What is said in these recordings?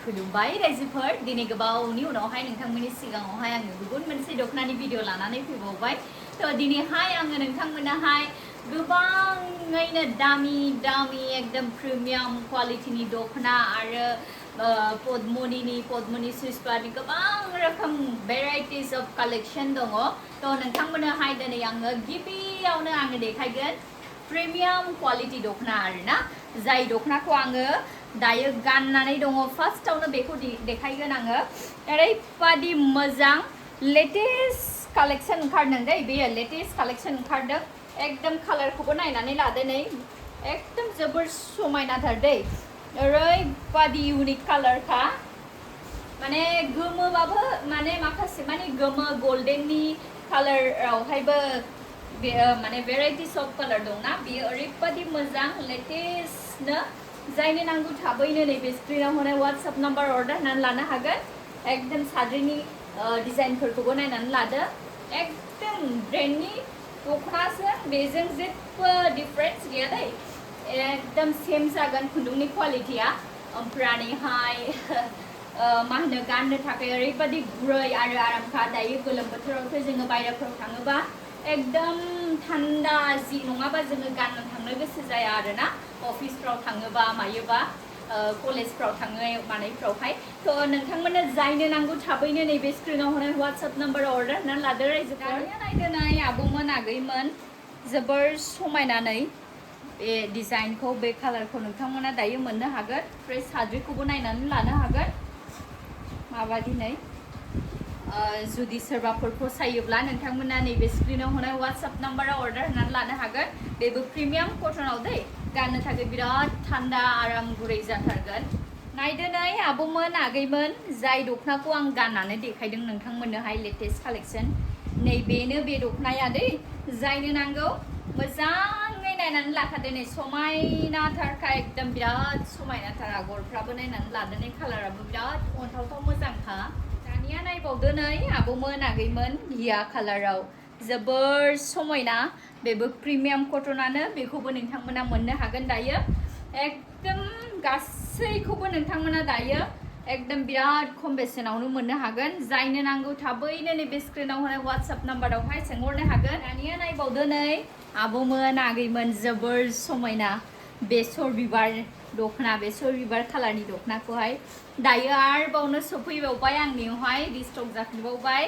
खुलुमबाय रायजोफोर दिनै गोबावनि उनावहाय नोंथांमोननि सिगाङावहाय आङो गुबुन मोनसे दखनानि भिडिअ लानानै फैबावबाय थ' दिनैहाय आङो नोंथांमोननोहाय गोबाङैनो दामि एकदम प्रिमियाम क्वालिटिनि दखना आरो पद्मनि सुइसपारनि गोबां रोखोम भेराइटिज अफ कालेक्शन दङ थ' नोंथांमोननोहाय दिनै आङो गिबियावनो आङो देखायगोन प्रिमियाम क्वालिटी दखना आरोना जाय दखनाखौ आङो दायो गाननानै दङ फार्स्टआवनो बेखौ देखायगोन आङो ओरैबादि मोजां लेटेस्ट कालेक्शन ओंखारदों दै बेयो लेटेस्ट कालेक्शन ओंखारदों एकदम कालारखौबो नायनानै लादो नै एकदम जोबोर समायनाथार दै ओरैबादि इउनिक कालारखा माने गोमोबाबो माने माखासे माने गोमो गोल्डेननि कालारावहायबो माने भेराइटिज अफ कालार दंना बेयो ओरैबादि मोजां लेटेस्टनो जायनो नांगौ थाबैनो नैबे स्क्रिनाव होनाय वाट्सएप नाम्बार अर्डार होनानै लानो हागोन एकदम साद्रिनि डिजाइनफोरखौबो नायनानै लादो एकदम ब्रेन्डनि दखनासो बेजों जेबो डिफारेन्स गैया दै एकदम सेम जागोन खुन्दुंनि क्वालिटिया ओमफ्रायहाय मा होनो गाननो थाखाय ओरैबादि गुरै आरो आरामखा दायो गोलोम बोथोरावथ' जोङो बायराफोराव थाङोबा एकदम थान्दा जि नङाबा जोङो गाननो थांनो गोसो जाया आरोना अफिसफ्राव थाङोबा मायोबा कलेजफ्राव थाङो मानायफ्रावहाय थ' नोंथांमोननो जायनो नांगौ थाबैनो नैबे स्क्रिनाव होनाय वाट्सएप नाम्बार अर्डार होनानै लादो रायजोफोर नायदोनाय आबौमोन आगैमोन जोबोर समायनानै बे डिजाइनखौ बे कालारखौ नोंथांमोना दायो मोननो हागोन ओमफ्राय साद्रिखौबो नायनानै लानो हागोन माबादि नै जुदि सोरबाफोर फसायोब्ला नोंथांमोना नैबे स्क्रिनाव होनाय वाट्सएप नाम्बाराव अर्डार होनानै लानो हागोन बेबो प्रिमियाम कटनाव दै गाननो थाखाय बिराद थान्दा आराम गुरै जाथारगोन नायदो नै आबौमोन आगैमोन जाय दखनाखौ आं गाननानै देखायदों नोंथांमोननोहाय लेटेस्ट कालेक्शन नैबेनो बे दखनाया दै जायनो नांगौ मोजाङै नायनानै लाखादो नै समायनाथारखा एकदम बिराद समायनाथार आगरफ्राबो नायनानै लादो नै कालाराबो बिराद अनथावथाव मोजांखा दानिया नायबावदो नै आबौमोन आगैमोन घिया कालाराव जोबोर समायना बेबो प्रिमियाम कटनानो बेखौबो नोंथांमोना मोननो हागोन दायो एकदम गासैखौबो नोंथांमोना दायो एकदम बिराद खम बेसेनावनो मोननो हागोन जायनो नांगौ थाबैनो नैबे स्क्रिनाव होनाय वाट्सएप नाम्बारावहाय सोंहरनो हागोन दानिया नायबावदो नै आबौमोन आगैमोन जोबोर समायना बेसर बिबार दखना बेसर बिबार कालारनि दखनाखौहाय दायो आरोबावनो सफैबावबाय आंनियावहाय रिस्टक जाफिनबावबाय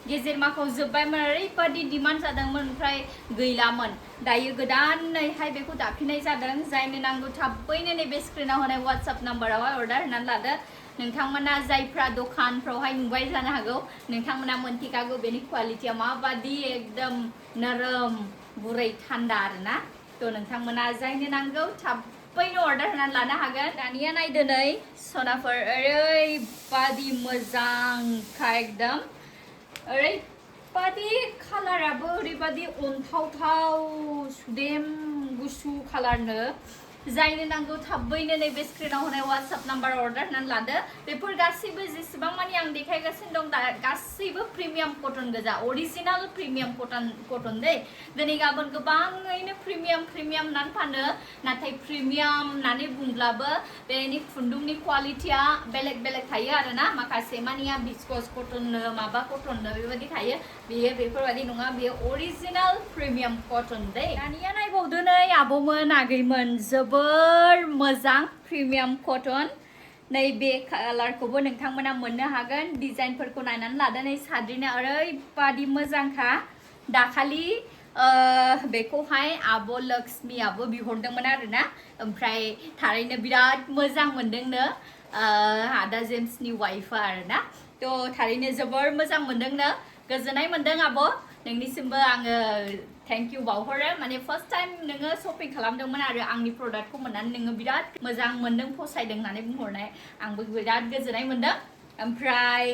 गेजेर माखाव जोब्बायमोन ओरैबादि डिमान्ड जादोंमोन ओमफ्राय गैलामोन दायो गोदानैहाय बेखौ दाफिननाय जादों जायनो नांगौ थाबैनो नैबे स्क्रिनाव होनाय वाट्सएप नाम्बारावहाय अर्डार होनानै लादो नोंथांमोना जायफ्रा दखानफ्रावहाय नुबाय जानो हागौ नोंथांमोना मोनथिखागौ बेनि क्वालिटिया माबादि एकदम नरम गुरै थान्दा आरोना थ' नोंथांमोना जायनो नांगौ थाबैनो अर्डार होनानै लानो हागोन दानिया नायदो नै सनाफोर ओरैबादि मोजांखा एकदम ओरैबादि कालाराबो ओरैबादि अनथावथाव सुदेम गुसु कालारनो जायनो नांगौ थाबैनो नैबे स्क्रिनाव होनाय वाट्सएप नाम्बार अर्डार होनानै लादो बेफोर गासैबो जेसेबां मानि आं देखायगासिनो दं दा गासैबो प्रिमियाम कटन गोजा अरिजिनाल प्रिमियाम कटन दै दिनै गाबोन गोबाङैनो प्रिमियाम होननानै फानो नाथाय प्रिमियाम होननानै बुंब्लाबो बेनि खुन्दुंनि क्वालिटिया बेलेग थायो आरोना माखासे मानिया भिस्कस कटननो माबा कटननो बेबायदि थायो बेयो बेफोरबायदि नङा बेयो अरिजिनाल प्रिमियाम कटन दै दानिया नायबावदो नै आबौमोन आगैमोन जोबोर मोजां प्रिमियाम कटन नैबे कालारखौबो नोंथांमोना मोननो हागोन डिजाइनफोरखौ नायनानै लादो नै साद्रिना ओरैबादि मोजांखा दाखालि बेखौहाय आब' लक्ष्मियाबो बिहरदोंमोन आरोना ओमफ्राय थारैनो बिराद मोजां मोनदोंनो आदा जेम्सनि वाइफआ आरोना थ' थारैनो जोबोर मोजां मोनदोंनो गोजोननाय मोनदों आब' नोंनिसिमबो आङो थेंक इउ बावहरो माने फार्स्ट टाइम नोङो शपिं खालामदोंमोन आरो आंनि प्रडाक्टखौ मोननानै नोङो बिराद मोजां मोनदों फसायदों होननानै बुंहरनाय आंबो बिराद गोजोननाय मोनदों ओमफ्राय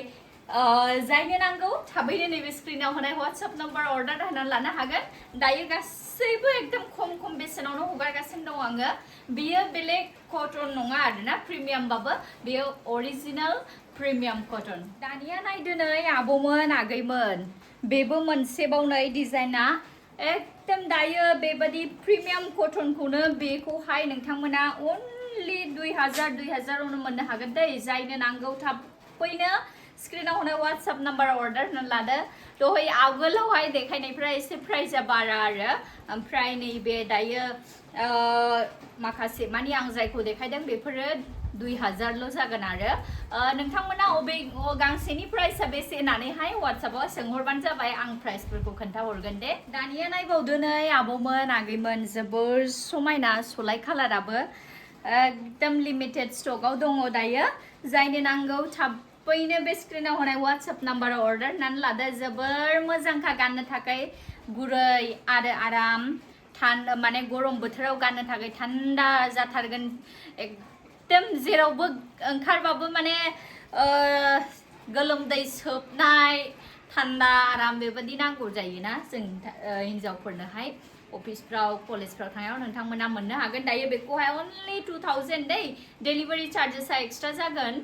जायनो नांगौ थाबैनो नैबे स्क्रिनाव होनाय वाट्सएप नाम्बार अर्डार होनानै लानो हागोन दायो गासैबो एकदम खम बेसेनावनो हगारगासिनो दं आङो बेयो बेलेग कटन नङा आरोना प्रिमियामबाबो बेयो अरिजिनाल प्रिमियाम कटन दानिया नायदो नै आबौमोन आगैमोन बेबो मोनसेबाव नै डिजाइना एकदम दायो बेबादि प्रिमियाम कटनखौनो बेखौहाय नोंथांमोना only 2000 आवनो मोननो हागोन दै जायनो नांगौ थाबैनो स्क्रिनाव होनाय WhatsApp नाम्बार अर्डार होनानै लादो दहाय आवगोलावहाय देखायनायफ्रा एसे प्राइसआ बारा आरो ओमफ्राय नैबे दायो माखासे मानि आं जायखौ देखायदों बेफोरो 2000 ल' जागोन आरो नोंथांमोना अबे गांसेनि प्राइसआ बेसे होननानैहाय WhatsAppआव सोंहरबानो जाबाय आं प्राइसफोरखौ खोन्थाहरगोन दे दानिया नायबावदो नै आबौमोन आगैमोन जोबोर समायना सलाय कालाराबो एकदम लिमिटेड स्टकआव दङ दायो जायनो नांगौ थाबैनो बे स्क्रिनाव होनाय WhatsApp नाम्बाराव अर्डार होनानै लादो जोबोर मोजांखा गाननो थाखाय गुरै आरो आराम माने गरम बोथोराव गाननो थाखाय थान्दा जाथारगोन एकदम जेरावबो ओंखारबाबो माने गोलोमदै सोबनाय थान्दा आराम बेबायदि नांगौ जायोना जों हिन्जावफोरनोहाय अफिसफ्राव कलेजफ्राव थांनायाव नोंथांमोना मोननो हागोन दायो बेखौहाय only 2000 दै डेलिभारि चार्जेसआ एक्सट्रा जागोन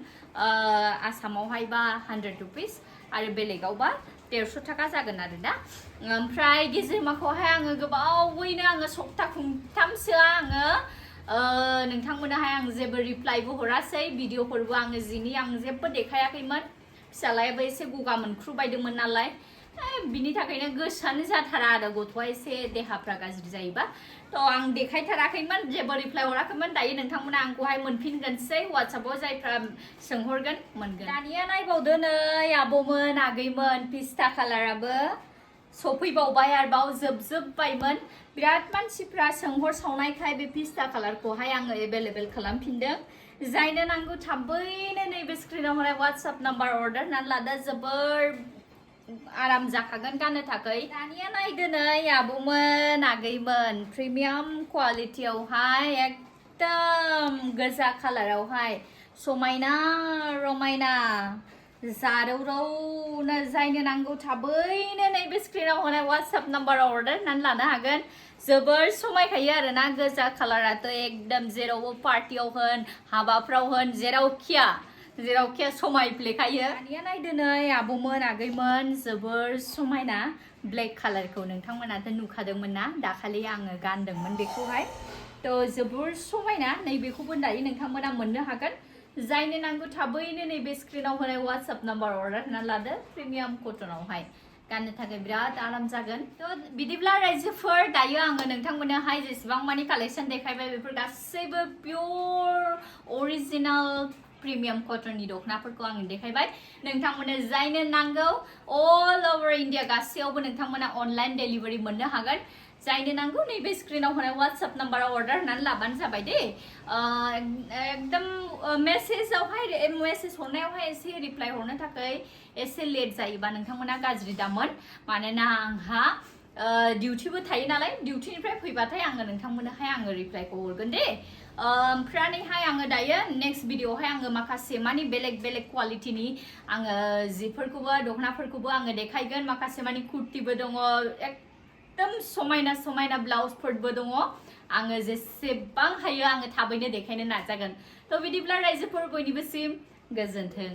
आसामावहाय बा 100 रुपिस आरो बेलेगावबा 150 थाखा जागोन आरो दा ओमफ्राय गेजेरमाखौहाय आङो गोबावैनो आङो सप्ता खुंथामसोआ आङो नोंथांमोनाहाय आं जेबो रिप्लाइबो हरासै भिडिअफोरबो आङो जिनि आं जेबो देखायाखैमोन फिसालायाबो एसे गगा मोनख्रुबायदोंमोन नालाय बिनि थाखायनो गोसोआनो जाथारा आरो गथ'आ एसे देहाफ्रा गाज्रि जायोबा थ' आं देखायथाराखैमोन जेबो रिप्लाइ हराखैमोन दायो नोंथांमोना आंखौहाय मोनफिनगोनसै WhatsAppआव जायफ्रा सोंहरगोन मोनगोन दानिया नायबावदो नै आबौमोन आगैमोन पिस्ता कालाराबो सफैबावबाय आरोबाव जोबजोब्बायमोन बिराद मानसिफ्रा सोंहरसावनायखाय बे पिस्ता कालारखौहाय आङो एभेलेबेल खालामफिनदों जायनो नांगौ थाबैनो नैबे स्क्रिनाव होनाय WhatsApp नाम्बार अर्डार होनानै लादो जोबोर आराम जाखागोन गाननो थाखाय दानिया नायदो नै आबौमोन आगैमोन प्रिमियाम क्वालिटियावहाय एकदम गोजा कालारावहाय समायना रमायना जारौरौनो जायनो नांगौ थाबैनो नैबे स्क्रिनाव होनाय WhatsApp नाम्बाराव अर्डार होनानै लानो हागोन जोबोर समायखायो आरोना गोजा कालाराथ' एकदम जेरावबो पार्टियाव होन हाबाफ्राव होन जेरावखिया समायफ्लेखायो दानिया नायदो नै आबौमोन आगैमोन जोबोर समायना ब्लेक कालारखौ नोंथांमोनाथ' नुखादोंमोन ना दाखालि आङो गानदोंमोन बेखौहाय थ' जोबोर समायना नैबेखौबो दायो नोंथांमोना मोननो हागोन जायनो नांगौ थाबैनो नैबे स्क्रिनाव होनाय WhatsApp नाम्बार अर्डार होनानै लादो प्रिमियाम कटनावहाय गाननो थाखाय बिराद आराम जागोन थ' बिदिब्ला रायजोफोर दायो आङो नोंथांमोननोहाय जेसेबां मानि कालेक्शन देखायबाय बेफोर गासैबो पियर अरिजिनाल प्रिमियाम कटननि दख'नाफोरखौ आं देखायबाय नोंथांमोननो जायनो नांगौ अल ओभार इन्डिया गासैयावबो नोंथांमोना अनलाइन डेलिभारि मोननो हागोन जायनो नांगौ नैबे स्क्रिनाव होनाय WhatsApp नाम्बाराव अर्डार होनानै लाबानो जाबाय दे एकदम मेसेज हरनायावहाय एसे रिप्लाइ हरनो थाखाय एसे लेट जायोबा नोंथांमोना गाज्रि दामोन मानोना आंहा डिउटिबो थायो नालाय डिउटिनिफ्राय फैबाथाय आङो नोंथांमोननोहाय आङो रिप्लाइखौ हरगोन दे ओमफ्रायहाय आङो दायो नेक्स्ट भिडिअआवहाय आङो माखासे मानि बेलेग क्वालिटिनि आङो जिफोरखौबो दख'नाफोरखौबो आङो देखायगोन माखासे मानि कुर्तिबो दङ एकदम समायना ब्लाउसफोरबो दङ आङो जेसेबां हायो आङो थाबैनो देखायनो नाजागोन थ' बिदिब्ला रायजोफोर बयनिबोसिम गोजोन्थों